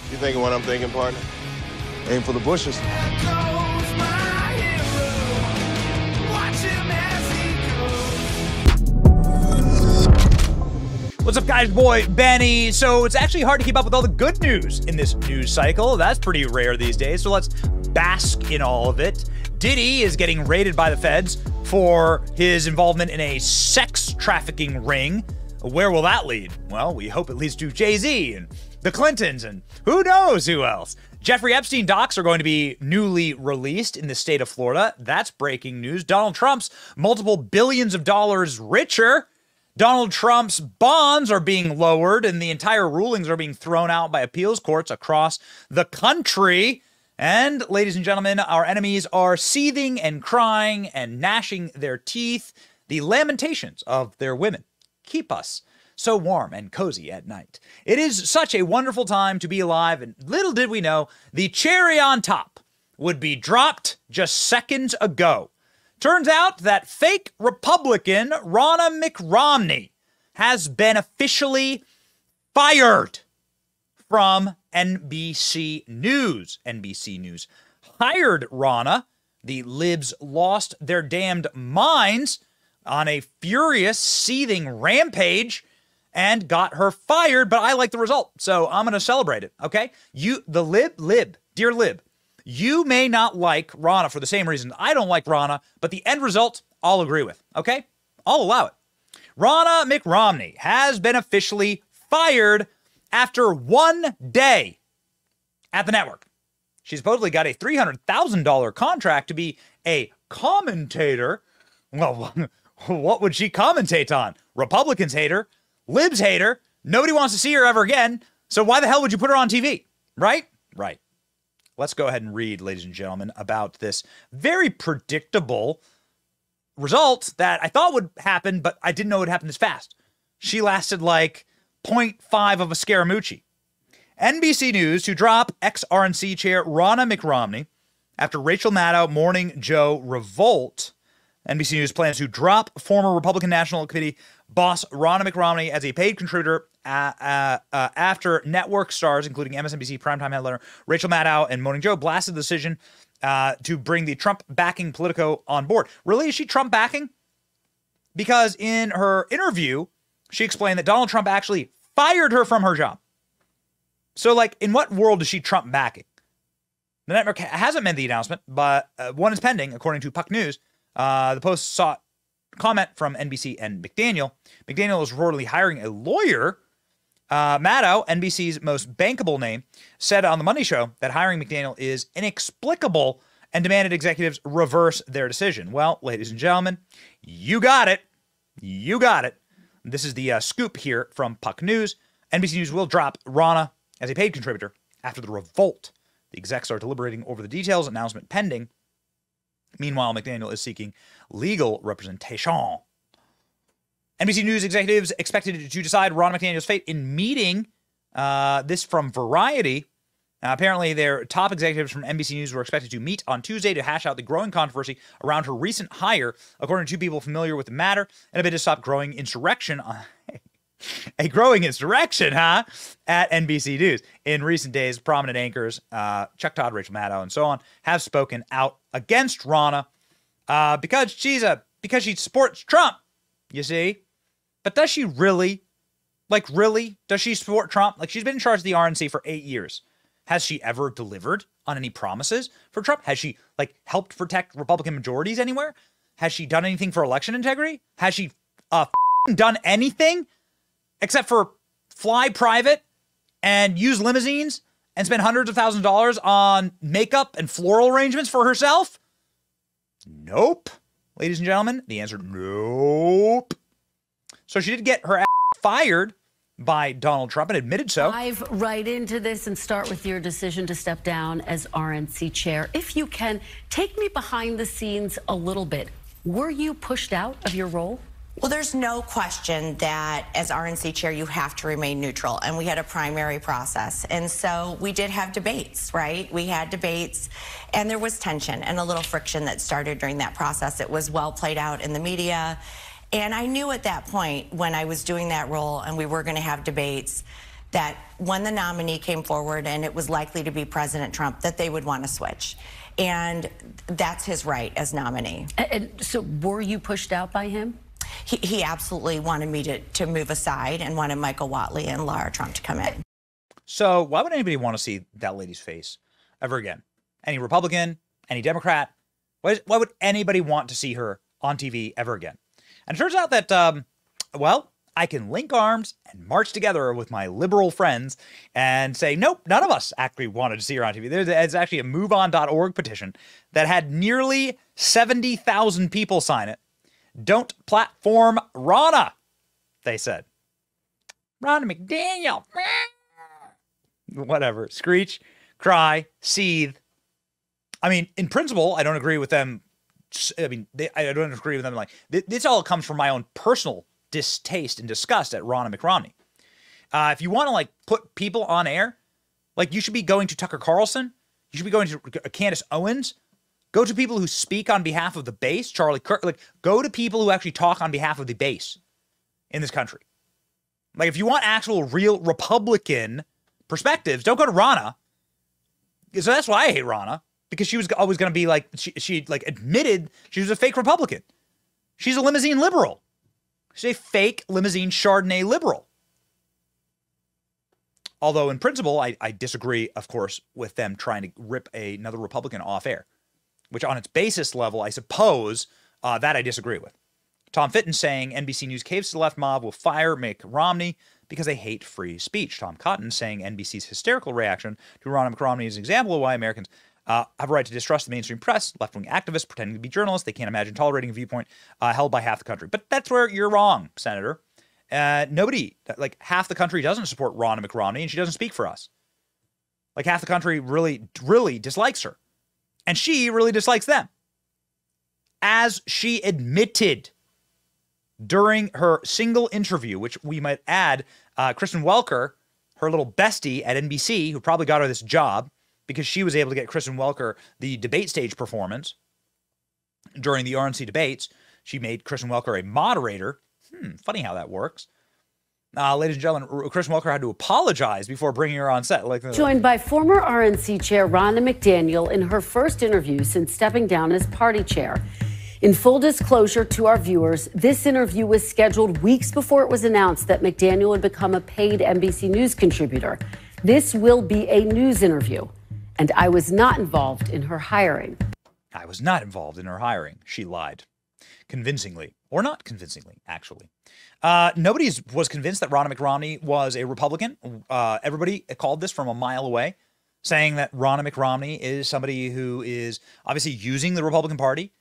You thinking what I'm thinking, partner? Aim for the bushes. What's up, guys? Boy, Benny. So it's actually hard to keep up with all the good news in this news cycle. That's pretty rare these days, so let's bask in all of it. Diddy is getting raided by the feds for his involvement in a sex trafficking ring. Where will that lead? Well, we hope it leads to Jay-Z and the Clintons and who knows who else. Jeffrey Epstein docs are going to be newly released in the state of Florida. That's breaking news. Donald Trump's multiple billions of dollars richer. Donald Trump's bonds are being lowered and the entire rulings are being thrown out by appeals courts across the country. And, ladies and gentlemen, our enemies are seething and crying and gnashing their teeth. The lamentations of their women keep us so warm and cozy at night. It is such a wonderful time to be alive, and little did we know the cherry on top would be dropped just seconds ago. Turns out that fake Republican Ronna McDaniel has been officially fired from NBC News. NBC News hired Ronna. The libs lost their damned minds on a furious, seething rampage and got her fired, but I like the result, so I'm going to celebrate it, okay? Dear lib, you may not like Ronna for the same reason I don't like Ronna, but the end result, I'll agree with, okay? I'll allow it. Ronna McDaniel has been officially fired after 1 day at the network. She supposedly got a $300,000 contract to be a commentator. Well, what would she commentate on? Republicans hate her. Libs hate her. Nobody wants to see her ever again. So why the hell would you put her on TV? Right? Right. Let's go ahead and read, ladies and gentlemen, about this very predictable result that I thought would happen, but I didn't know it would happen this fast. She lasted like 0.5 of a Scaramucci. NBC News to drop ex-RNC chair Ronna McDaniel after Rachel Maddow Morning Joe revolt. NBC News plans to drop former Republican National Committee boss Ronna McDaniel as a paid contributor after network stars, including MSNBC primetime headliner Rachel Maddow and Morning Joe, blasted the decision to bring the Trump-backing Politico on board. Really, is she Trump-backing? Because in her interview, she explained that Donald Trump actually fired her from her job. So, like, in what world is she Trump-backing? The network hasn't made the announcement, but one is pending, according to Puck News. The Post sought comment from NBC and McDaniel. McDaniel is reportedly hiring a lawyer. Maddow, NBC's most bankable name, said on the Monday show that hiring McDaniel is inexplicable and demanded executives reverse their decision. Well, ladies and gentlemen, you got it. You got it. This is the scoop here from Puck News. NBC News will drop Ronna as a paid contributor after the revolt. The execs are deliberating over the details, announcement pending. Meanwhile, McDaniel is seeking legal representation. NBC News executives expected to decide Ronna McDaniel's fate in meeting. This from Variety. Apparently, their top executives from NBC News were expected to meet on Tuesday to hash out the growing controversy around her recent hire, according to two people familiar with the matter, and a bid to stop growing insurrection. A growing insurrection, huh? At NBC News. In recent days, prominent anchors, Chuck Todd, Rachel Maddow, and so on, have spoken out against Ronna because she supports Trump, you see. But does she really? Like, really? Does she support Trump? Like, she's been in charge of the RNC for 8 years. Has she ever delivered on any promises for Trump? Has she, like, helped protect Republican majorities anywhere? Has she done anything for election integrity? Has she done anything except for fly private and use limousines and spend hundreds of thousands of dollars on makeup and floral arrangements for herself? Nope. Ladies and gentlemen, the answer, nope. So she did get her ass fired by Donald Trump and admitted so. Dive right into this and start with your decision to step down as RNC chair. If you can, take me behind the scenes a little bit. Were you pushed out of your role? Well, there's no question that as RNC chair, you have to remain neutral. And we had a primary process. And so we did have debates, right? We had debates and there was tension and a little friction that started during that process. It was well played out in the media. And I knew at that point when I was doing that role and we were going to have debates that when the nominee came forward and it was likely to be President Trump, that they would want to switch. And that's his right as nominee. And so were you pushed out by him? He absolutely wanted me to move aside and wanted Michael Whatley and Lara Trump to come in. So why would anybody want to see that lady's face ever again? Any Republican, any Democrat? Why would anybody want to see her on TV ever again? And it turns out that, well, I can link arms and march together with my liberal friends and say, nope, none of us actually wanted to see her on TV. There's actually a MoveOn.org petition that had nearly 70,000 people sign it. Don't platform Ronna, they said. Ronna McDaniel. Whatever. Screech, cry, seethe. I mean, in principle, I don't agree with them. I mean, I don't agree with them. Like, this all comes from my own personal distaste and disgust at Ronna McDaniel. If you want to, like, put people on air, like, you should be going to Tucker Carlson. You should be going to Candace Owens. Go to people who speak on behalf of the base, Charlie Kirk. Like, go to people who actually talk on behalf of the base in this country. Like, if you want actual, real Republican perspectives, don't go to Ronna. So that's why I hate Ronna, because she was always going to be like, she like admitted she was a fake Republican. She's a limousine liberal. She's a fake limousine Chardonnay liberal. Although in principle, I disagree, of course, with them trying to rip another Republican off air, which on its basis level, I suppose, that I disagree with. Tom Fitton saying NBC News caves to the left mob will fire Mitt Romney because they hate free speech. Tom Cotton saying NBC's hysterical reaction to Ronna McDaniel is an example of why Americans have a right to distrust the mainstream press, left-wing activists pretending to be journalists. They can't imagine tolerating a viewpoint held by half the country. But that's where you're wrong, Senator. Nobody, like half the country doesn't support Ronna McDaniel, and she doesn't speak for us. Like half the country really, really dislikes her. And she really dislikes them. As she admitted during her single interview, which we might add, Kristen Welker, her little bestie at NBC, who probably got her this job because she was able to get Kristen Welker the debate stage performance during the RNC debates. She made Kristen Welker a moderator. Funny how that works. Ladies and gentlemen, Kristen Welker had to apologize before bringing her on set. Joined by former RNC chair Ronna McDaniel in her first interview since stepping down as party chair. In full disclosure to our viewers, this interview was scheduled weeks before it was announced that McDaniel would become a paid NBC News contributor. This will be a news interview, and I was not involved in her hiring. I was not involved in her hiring. She lied. Convincingly. Or not convincingly, actually. Nobody was convinced that Ronna McDaniel was a Republican. Everybody called this from a mile away, saying that Ronna McDaniel is somebody who is obviously using the Republican Party.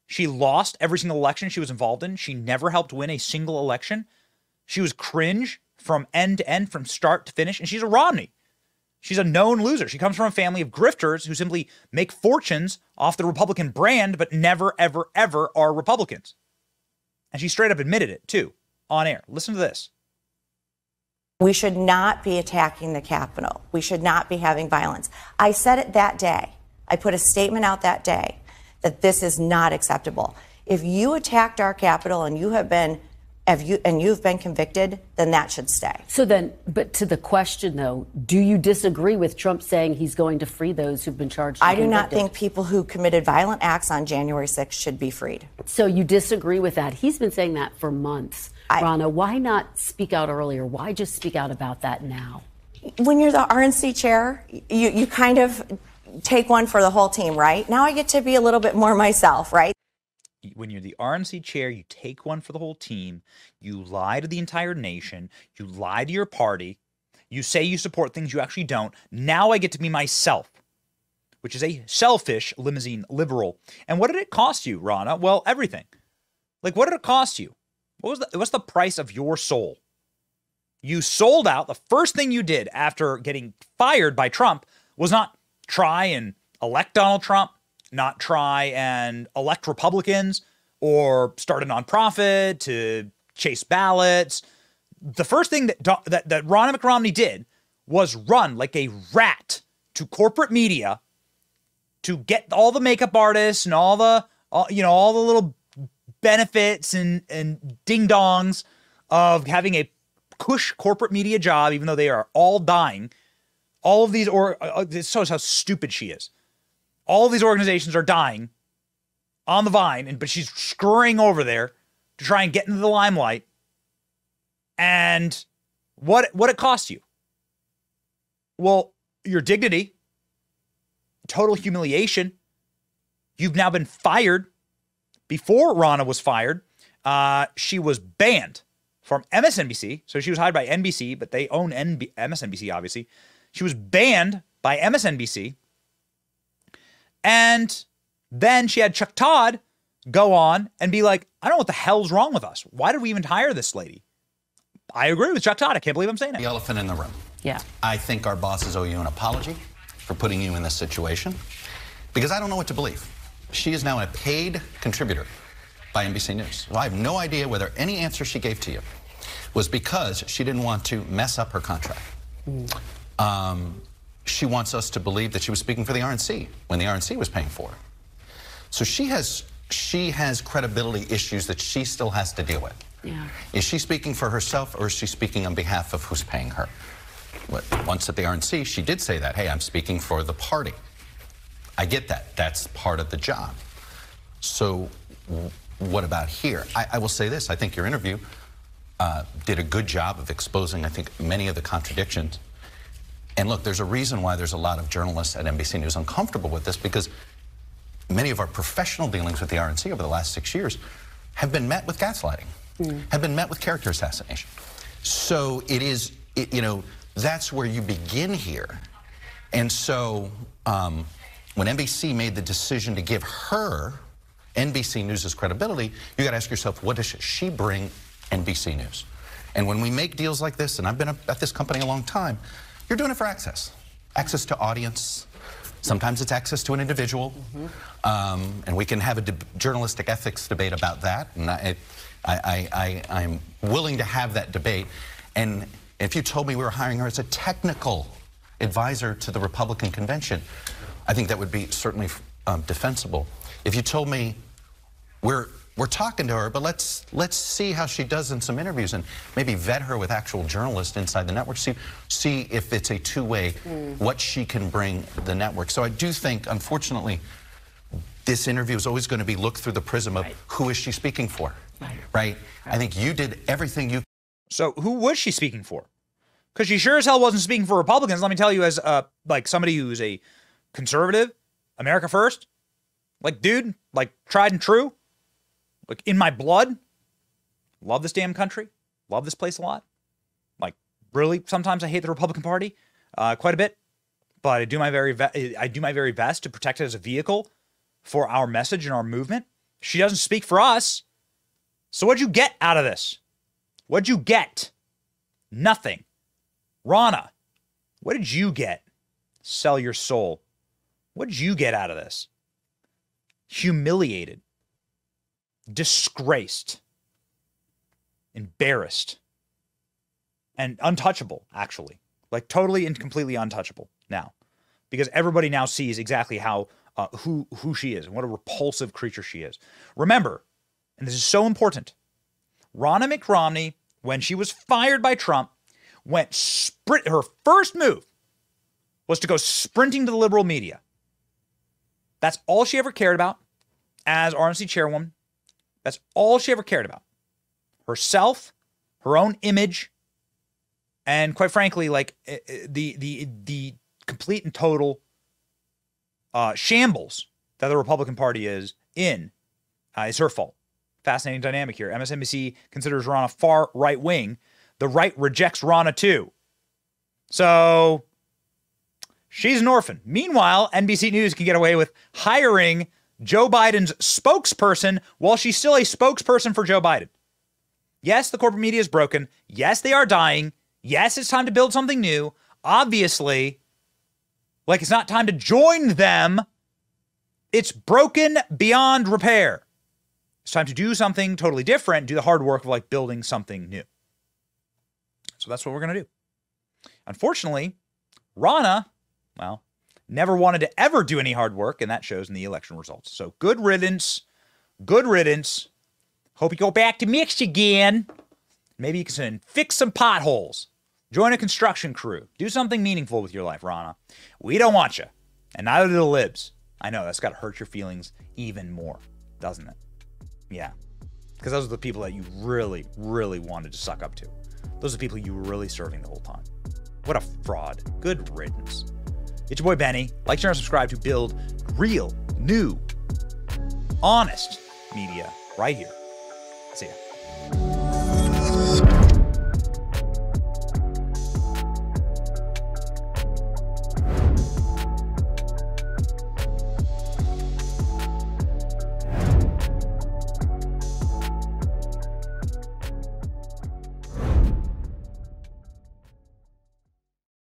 She lost every single election she was involved in. She never helped win a single election. She was cringe from end to end, from start to finish, and she's a Romney. She's a known loser. She comes from a family of grifters who simply make fortunes off the Republican brand, but never, ever, ever are Republicans. And she straight up admitted it, too, on air. Listen to this. We should not be attacking the Capitol. We should not be having violence. I said it that day. I put a statement out that day that this is not acceptable. If you attacked our Capitol and you've been convicted, then that should stay. So then, but to the question, though, do you disagree with Trump saying he's going to free those who've been charged? I do not think people who committed violent acts on January 6th should be freed. So you disagree with that? He's been saying that for months. Ronna, why not speak out earlier? Why just speak out about that now? When you're the RNC chair, you kind of take one for the whole team, right? Now I get to be a little bit more myself, right? When you're the RNC chair, you take one for the whole team. You lie to the entire nation. You lie to your party. You say you support things you actually don't. Now I get to be myself, which is a selfish limousine liberal. And what did it cost you, Ronna? Well, everything. Like, what did it cost you? What's the price of your soul? You sold out. The first thing you did after getting fired by Trump was not try and elect Donald Trump, not try and elect Republicans or start a nonprofit to chase ballots. The first thing that Ronna McDaniel did was run like a rat to corporate media to get all the makeup artists and all the little benefits and ding dongs of having a cush corporate media job, even though they are all dying. All of these, this shows how stupid she is. All of these organizations are dying on the vine, but she's scurrying over there to try and get into the limelight. And what it costs you? Well, your dignity, total humiliation. You've now been fired. Before Ronna was fired, she was banned from MSNBC. So she was hired by NBC, but they own MSNBC, obviously. She was banned by MSNBC. And then she had Chuck Todd go on and be like, I don't know what the hell's wrong with us. Why did we even hire this lady? I agree with Chuck Todd. I can't believe I'm saying it. The elephant in the room. Yeah. I think our bosses owe you an apology for putting you in this situation, because I don't know what to believe. She is now a paid contributor by NBC News. So I have no idea whether any answer she gave to you was because she didn't want to mess up her contract. She wants us to believe that she was speaking for the RNC when the RNC was paying for her. So she has credibility issues that she still has to deal with. Yeah. Is she speaking for herself, or is she speaking on behalf of who's paying her? Once at the RNC, she did say that, hey, I'm speaking for the party. I get that. That's part of the job. So what about here? I will say this. I think your interview did a good job of exposing, I think, many of the contradictions. And look, there's a reason why there's a lot of journalists at NBC News uncomfortable with this, because many of our professional dealings with the RNC over the last 6 years have been met with gaslighting, have been met with character assassination. So it is, you know, that's where you begin here. And so when NBC made the decision to give her NBC News' credibility, you got to ask yourself, what does she bring NBC News? And when we make deals like this, and I've been at this company a long time, you're doing it for access to audience. Sometimes it's access to an individual, and we can have a journalistic ethics debate about that. And I'm willing to have that debate. And if you told me we were hiring her as a technical advisor to the Republican convention, I think that would be certainly defensible. If you told me we're talking to her, but let's see how she does in some interviews and maybe vet her with actual journalists inside the network, see if it's a two-way, what she can bring the network. So I do think, unfortunately, this interview is always going to be looked through the prism of who is she speaking for, right? I think you did everything you. So who was she speaking for? Because she sure as hell wasn't speaking for Republicans. Let me tell you, as like somebody who's a conservative, America first, like dude, like tried and true, like in my blood, love this damn country, love this place a lot. Like really, sometimes I hate the Republican Party quite a bit, but I do my very best to protect it as a vehicle for our message and our movement. She doesn't speak for us. So what'd you get out of this? What'd you get? Nothing. Ronna, what did you get? Sell your soul. What did you get out of this? Humiliated. Disgraced. Embarrassed. And untouchable, actually. Like totally and completely untouchable now. Because everybody now sees exactly how who she is and what a repulsive creature she is. Remember, and this is so important, Ronna McDaniel, when she was fired by Trump, her first move was to go sprinting to the liberal media. That's all she ever cared about as RNC chairwoman. That's all she ever cared about. Herself, her own image, and quite frankly, like the complete and total shambles that the Republican Party is in is her fault. Fascinating dynamic here. MSNBC considers Ronna far right wing. The right rejects Ronna too. So she's an orphan. Meanwhile, NBC News can get away with hiring Joe Biden's spokesperson while she's still a spokesperson for Joe Biden. Yes, the corporate media is broken. Yes, they are dying. Yes, it's time to build something new. Obviously, like it's not time to join them. It's broken beyond repair. It's time to do something totally different, do the hard work of like building something new. So that's what we're going to do. Unfortunately, Ronna, well, never wanted to ever do any hard work, and that shows in the election results. So good riddance. Good riddance. Hope you go back to Michigan. Maybe you can fix some potholes. Join a construction crew. Do something meaningful with your life, Ronna. We don't want you. And neither do the libs. I know, that's got to hurt your feelings even more, doesn't it? Yeah. Because those are the people that you really, really wanted to suck up to. Those are the people you were really serving the whole time. What a fraud. Good riddance. It's your boy Benny. Like, share, and subscribe to build real, new, honest media right here. See ya.